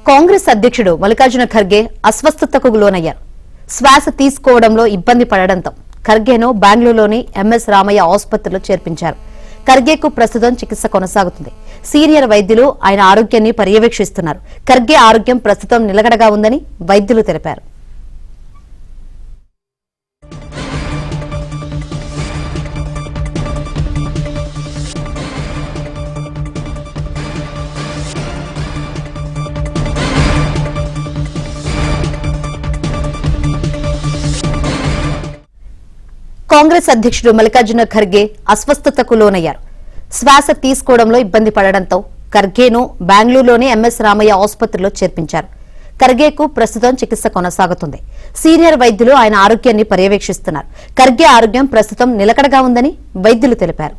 కాంగ్రెస్ అధ్యక్షుడు మల్లికార్జున ఖర్గే అస్వస్థతకు లోనయ్యారు. శ్వాస తీసుకోవడంలో ఇబ్బంది పడడంతో ఖర్గేను బెంగళూరులోని ఎంఎస్ రామయ్య ఆసుపత్రిలో చేర్పించారు. ఖర్గేకు ప్రస్తుతం చికిత్స కొనసాగుతుంది. సీనియర్ వైద్యులు ఆయన ఆరోగ్యాన్ని పర్యవేక్షిస్తున్నారు. ఖర్గే ఆరోగ్యం ప్రస్తుతం నిలకడగా ఉందని వైద్యులు తెలిపారు. కాంగ్రెస్ అధ్యక్షుడు మల్లికార్జున ఖర్గే అస్వస్థతకు లోనయ్యారు. శ్వాస తీసుకోవడంలో ఇబ్బంది పడడంతో ఖర్గేను బెంగళూరులోని ఎంఎస్ రామయ్య ఆసుపత్రిలో చేర్పించారు. ఖర్గేకు ప్రస్తుతం చికిత్స కొనసాగుతుంది. సీనియర్ వైద్యులు ఆయన ఆరోగ్యాన్ని పర్యవేక్షిస్తున్నారు. ఖర్గే ఆరోగ్యం ప్రస్తుతం నిలకడగా ఉందని వైద్యులు తెలిపారు.